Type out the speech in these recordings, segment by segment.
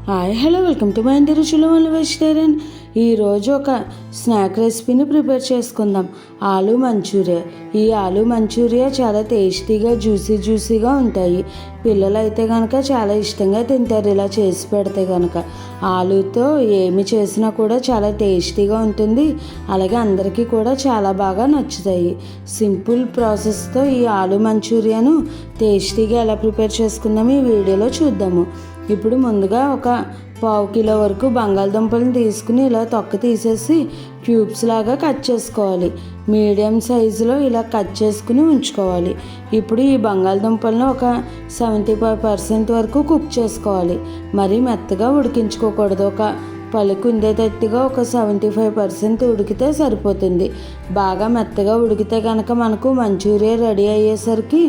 Hi hello welcome to my ఇంటి రుచులు వల్ల వెజిటేరియన్. ఈరోజు ఒక స్నాక్ రెసిపీని ప్రిపేర్ చేసుకుందాం, ఆలూ మంచూరియా. ఈ ఆలూ మంచూరియా చాలా టేస్టీగా జ్యూసీగా ఉంటాయి. పిల్లలు అయితే కనుక చాలా ఇష్టంగా తింటారు ఇలా చేసి పెడితే కనుక. ఆలూతో ఏమి చేసినా కూడా చాలా టేస్టీగా ఉంటుంది, అలాగే అందరికీ కూడా చాలా బాగా నచ్చుతాయి. సింపుల్ ప్రాసెస్తో ఈ ఆలూ మంచూరియాను టేస్టీగా ఎలా ప్రిపేర్ చేసుకుందాము ఈ వీడియోలో చూద్దాము. ఇప్పుడు ముందుగా ఒక పావు కిలో వరకు బంగాళదుంపలను తీసుకుని ఇలా తొక్క తీసేసి క్యూబ్స్ లాగా కట్ చేసుకోవాలి. మీడియం సైజులో ఇలా కట్ చేసుకుని ఉంచుకోవాలి. ఇప్పుడు ఈ బంగాళదుంపలను ఒక 75% వరకు కుక్ చేసుకోవాలి. మరీ మెత్తగా ఉడికించుకోకూడదు, ఒక పలుకు ఉండేటట్టుగా ఒక 75% ఉడికితే సరిపోతుంది. బాగా మెత్తగా ఉడికితే కనుక మనకు మంచూరియా రెడీ అయ్యేసరికి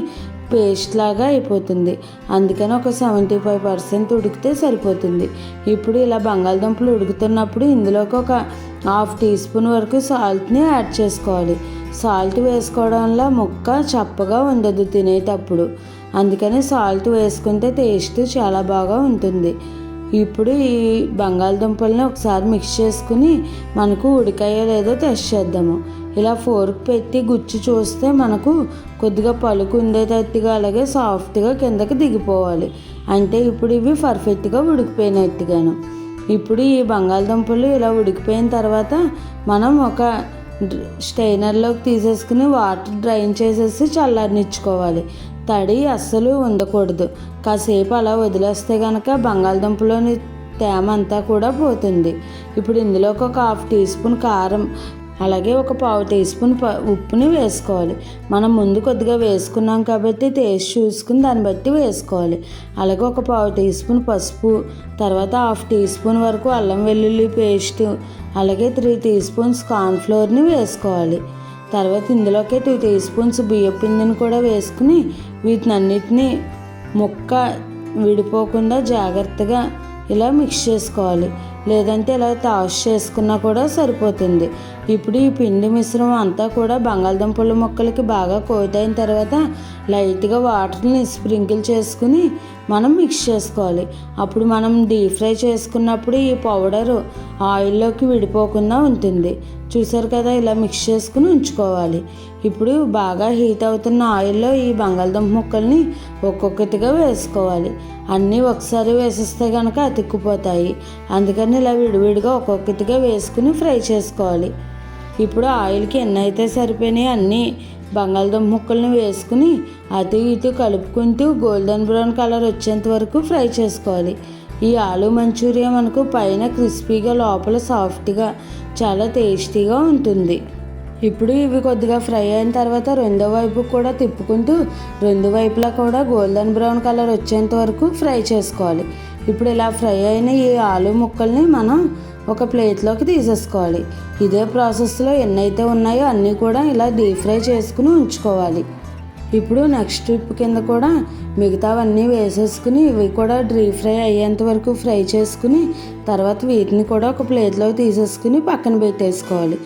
పేస్ట్ లాగా అయిపోతుంది. అందుకని ఒక 75% ఉడికితే సరిపోతుంది. ఇప్పుడు ఇలా బంగాళదుంపలు ఉడుకుతున్నప్పుడు ఇందులోకి ఒక 1/2 టీ స్పూన్ వరకు సాల్ట్ని యాడ్ చేసుకోవాలి. సాల్ట్ వేసుకోవడం వల్ల ముక్క చప్పగా ఉండదు తినేటప్పుడు, అందుకని సాల్ట్ వేసుకుంటే టేస్ట్ చాలా బాగా ఉంటుంది. ఇప్పుడు ఈ బంగాళదుంపల్ని ఒకసారి మిక్స్ చేసుకుని మనకు ఉడికాయో లేదో టెస్ట్ చేద్దాము. ఇలా ఫోర్క్ పెట్టి గుచ్చి చూస్తే మనకు కొద్దిగా పలుకు ఉండేటట్టుగా అలాగే సాఫ్ట్గా కిందకి దిగిపోవాలి. అంటే ఇప్పుడు ఇవి పర్ఫెక్ట్గా ఉడికిపోయినట్టుగాను. ఇప్పుడు ఈ బంగాళదుంపలు ఇలా ఉడికిపోయిన తర్వాత మనం ఒక స్ట్రైనర్లోకి తీసేసుకుని వాటర్ డ్రైన్ చేసేసి చల్లారనిచ్చుకోవాలి. తడి అస్సలు ఉండకూడదు. కాసేపు అలా వదిలేస్తే కనుక బంగాళదుంపలోని తేమ అంతా కూడా పోతుంది. ఇప్పుడు ఇందులోకి ఒక 1/2 టీ స్పూన్ కారం, అలాగే ఒక పావు టీ స్పూన్ ఉప్పుని వేసుకోవాలి. మనం ముందు కొద్దిగా వేసుకున్నాం కాబట్టి టేస్ట్ చూసుకుని దాన్ని బట్టి వేసుకోవాలి. అలాగే ఒక పావు టీ స్పూన్ పసుపు, తర్వాత 1/2 టీ స్పూన్ వరకు అల్లం వెల్లుల్లి పేస్ట్, అలాగే 3 టీ స్పూన్స్ కార్న్ఫ్లోర్ని వేసుకోవాలి. తర్వాత ఇందులోకి 2 టీ స్పూన్స్ బియ్యం పిండిని కూడా వేసుకుని వీటినన్నిటినీ ముక్క విడిపోకుండా జాగ్రత్తగా ఇలా మిక్స్ చేసుకోవాలి. లేదంటే ఇలా టాస్ చేసుకున్నా కూడా సరిపోతుంది. ఇప్పుడు ఈ పిండి మిశ్రమం అంతా కూడా బంగాళదుంపల ముక్కలకి బాగా కోట్ అయిన తర్వాత లైట్గా వాటర్ని స్ప్రింకిల్ చేసుకుని మనం మిక్స్ చేసుకోవాలి. అప్పుడు మనం డీప్ ఫ్రై చేసుకున్నప్పుడు ఈ పౌడరు ఆయిల్లోకి విడిపోకుండా ఉంటుంది. చూసారు కదా, ఇలా మిక్స్ చేసుకుని ఉంచుకోవాలి. ఇప్పుడు బాగా హీట్ అవుతున్న ఆయిల్లో ఈ బంగాళదుంప ముక్కల్ని ఒక్కొక్కటిగా వేసుకోవాలి. అన్నీ ఒకసారి వేసేస్తే కనుక అతుక్కుపోతాయి, అందుకని ఇలా విడివిడిగా ఒక్కొక్కటిగా వేసుకుని ఫ్రై చేసుకోవాలి. ఇప్పుడు ఆయిల్కి ఎన్ని అయితే సరిపోయినాయి అన్నీ బంగాళదుంప ముక్కల్ని వేసుకుని అటు ఇటు కలుపుకుంటూ గోల్డెన్ బ్రౌన్ కలర్ వచ్చేంత వరకు ఫ్రై చేసుకోవాలి. ఈ ఆలూ మంచూరియా మనకు పైన క్రిస్పీగా లోపల సాఫ్ట్గా చాలా టేస్టీగా ఉంటుంది. ఇప్పుడు ఇవి కొద్దిగా ఫ్రై అయిన తర్వాత రెండో వైపు కూడా తిప్పుకుంటూ రెండు వైపులా కూడా గోల్డెన్ బ్రౌన్ కలర్ వచ్చేంత వరకు ఫ్రై చేసుకోవాలి. ఇప్పుడు ఇలా ఫ్రై అయిన ఈ ఆలూ ముక్కల్ని మనం ఒక ప్లేట్లోకి తీసేసుకోవాలి. ఇదే ప్రాసెస్లో ఎన్నైతే ఉన్నాయో అన్నీ కూడా ఇలా డీప్ ఫ్రై చేసుకుని ఉంచుకోవాలి. ఇప్పుడు నెక్స్ట్ ట్రిప్ కింద కూడా మిగతావన్నీ వేసేసుకుని ఇవి కూడా డీప్ ఫ్రై అయ్యేంత వరకు ఫ్రై చేసుకుని తర్వాత వీటిని కూడా ఒక ప్లేట్లోకి తీసేసుకుని పక్కన పెట్టేసుకోవాలి.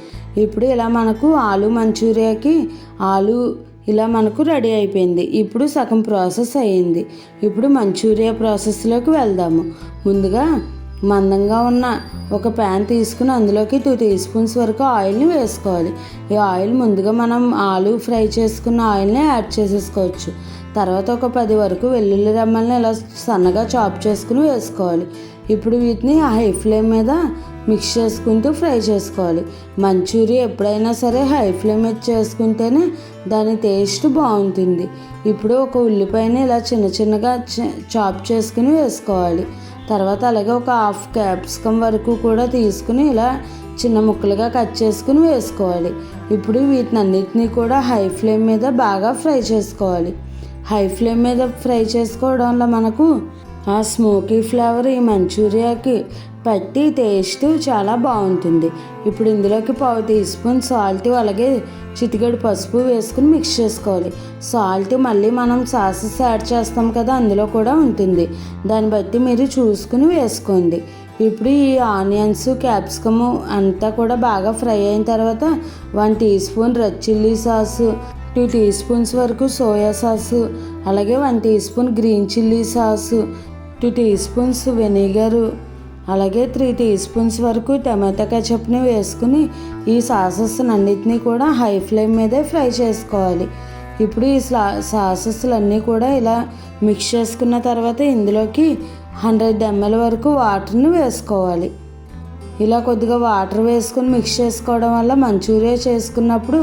ఇప్పుడు ఇలా మనకు ఆలూ మంచూరియాకి ఆలూ ఇలా మనకు రెడీ అయిపోయింది. ఇప్పుడు సగం ప్రాసెస్ అయ్యింది. ఇప్పుడు మంచూరియా ప్రాసెస్లోకి వెళ్దాము. ముందుగా మందంగా ఉన్న ఒక ప్యాన్ తీసుకుని అందులోకి 2 టీ స్పూన్స్ వరకు ఆయిల్ని వేసుకోవాలి. ఈ ఆయిల్ ముందుగా మనం ఆలూ ఫ్రై చేసుకున్న ఆయిల్ని యాడ్ చేసేసుకోవచ్చు. తర్వాత ఒక 10 వరకు వెల్లుల్లి రెమ్మల్ని ఇలా సన్నగా చాప్ చేసుకుని వేసుకోవాలి. ఇప్పుడు వీటిని హై ఫ్లేమ్ మీద మిక్స్ చేసుకుంటూ ఫ్రై చేసుకోవాలి. మంచూరియా ఎప్పుడైనా సరే హై ఫ్లేమ్ మీద చేసుకుంటేనే దాని టేస్ట్ బాగుంటుంది. ఇప్పుడు ఒక ఉల్లిపాయని ఇలా చిన్నగా చాప్ చేసుకుని వేసుకోవాలి. తర్వాత అలాగే ఒక 1/2 క్యాప్సికమ్ వరకు కూడా తీసుకుని ఇలా చిన్న ముక్కలుగా కట్ చేసుకుని వేసుకోవాలి. ఇప్పుడు వీటినన్నిటినీ కూడా హై ఫ్లేమ్ మీద బాగా ఫ్రై చేసుకోవాలి. హై ఫ్లేమ్ మీద ఫ్రై చేసుకోవడం వల్ల మనకు ఆ స్మోకీ ఫ్లేవర్ ఈ మంచూరియాకి పట్టి టేస్ట్ చాలా బాగుంటుంది. ఇప్పుడు ఇందులోకి పావు టీ స్పూన్ సాల్ట్ అలాగే చిటికెడు పసుపు వేసుకుని మిక్స్ చేసుకోవాలి. సాల్ట్ మళ్ళీ మనం సాసెస్ యాడ్ చేస్తాం కదా, అందులో కూడా ఉంటుంది. దాన్ని బట్టి మీరు చూసుకుని వేసుకోండి. ఇప్పుడు ఈ ఆనియన్స్ క్యాప్సికము అంతా కూడా బాగా ఫ్రై అయిన తర్వాత 1 teaspoon red chilli sauce, 2 teaspoons వరకు సోయా సాసు, అలాగే 1 teaspoon green chilli sauce, 2 teaspoons vinegar, అలాగే 3 టీ స్పూన్స్ వరకు టమాటా కెచప్ని వేసుకుని ఈ సాసెస్ అన్నిటినీ కూడా హై ఫ్లేమ్ మీదే ఫ్రై చేసుకోవాలి. ఇప్పుడు ఈ సాసెస్లన్నీ కూడా ఇలా మిక్స్ చేసుకున్న తర్వాత ఇందులోకి 100 ml వరకు వాటర్ని వేసుకోవాలి. ఇలా కొద్దిగా వాటర్ వేసుకొని మిక్స్ చేసుకోవడం వల్ల మంచూరియా చేసుకున్నప్పుడు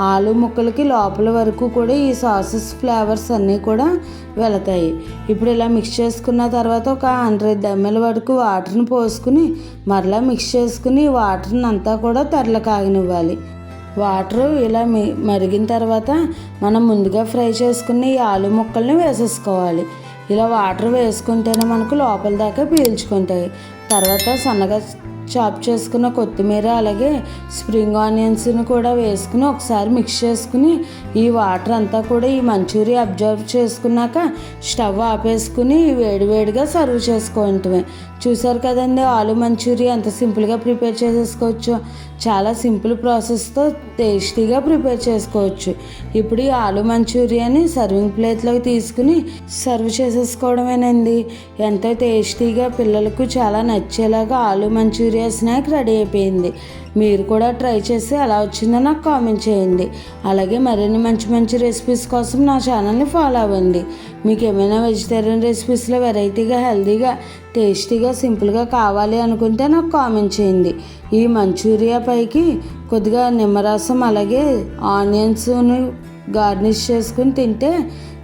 ఆలు ముక్కలకి లోపల వరకు కూడా ఈ సాసెస్ ఫ్లేవర్స్ అన్నీ కూడా వెళతాయి. ఇప్పుడు ఇలా మిక్స్ చేసుకున్న తర్వాత ఒక 100 ml వరకు వాటర్ని పోసుకుని మరలా మిక్స్ చేసుకుని వాటర్ని అంతా కూడా తెరల కాగనివ్వాలి. వాటర్ ఇలా మరిగిన తర్వాత మనం ముందుగా ఫ్రై చేసుకుని ఈ ఆలు ముక్కల్ని వేసేసుకోవాలి. ఇలా వాటర్ వేసుకుంటేనే మనకు లోపల దాకా పీల్చుకుంటాయి. తర్వాత సన్నగా చాప్ చేసుకున్న కొత్తిమీర అలాగే స్ప్రింగ్ ఆనియన్స్ని కూడా వేసుకుని ఒకసారి మిక్స్ చేసుకుని ఈ వాటర్ అంతా కూడా ఈ మంచూరియా అబ్జర్వ్ చేసుకున్నాక స్టవ్ ఆపేసుకుని వేడివేడిగా సర్వ్ చేసుకోవటమే. చూసారు కదండి, ఆలు మంచూరియా ఎంత సింపుల్గా ప్రిపేర్ చేసేసుకోవచ్చు. చాలా సింపుల్ ప్రాసెస్తో టేస్టీగా ప్రిపేర్ చేసుకోవచ్చు. ఇప్పుడు ఈ ఆలు మంచూరియాని సర్వింగ్ ప్లేట్లోకి తీసుకుని సర్వ్ చేసేసుకోవడమేనండి. ఎంతో టేస్టీగా పిల్లలకు చాలా నచ్చేలాగా ఆలు మంచూరియా స్నాక్ రెడీ అయిపోయింది. మీరు కూడా ట్రై చేసి ఎలా వచ్చిందో నాకు కామెంట్ చేయండి. అలాగే మరిన్ని మంచి మంచి రెసిపీస్ కోసం నా ఛానల్ని ఫాలో అవ్వండి. మీకు ఏమైనా వెజిటేరియన్ రెసిపీస్లో వెరైటీగా, హెల్తీగా, టేస్టీగా, సింపుల్గా కావాలి అనుకుంటే నాకు కామెంట్ చేయండి. ఈ మంచూరియా పైకి కొద్దిగా నిమ్మరసం అలాగే ఆనియన్స్ని గార్నిష్ చేసుకుని తింటే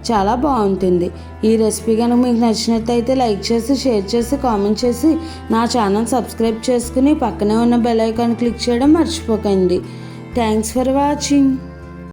చాలా బాగుంటుంది. ఈ రెసిపీ కనుక మీకు నచ్చినట్టయితే లైక్ చేసి, షేర్ చేసి, కామెంట్ చేసి నా ఛానల్ సబ్స్క్రైబ్ చేసుకుని పక్కనే ఉన్న బెల్ ఐకాన్ క్లిక్ చేయడం మర్చిపోకండి. Thanks for watching.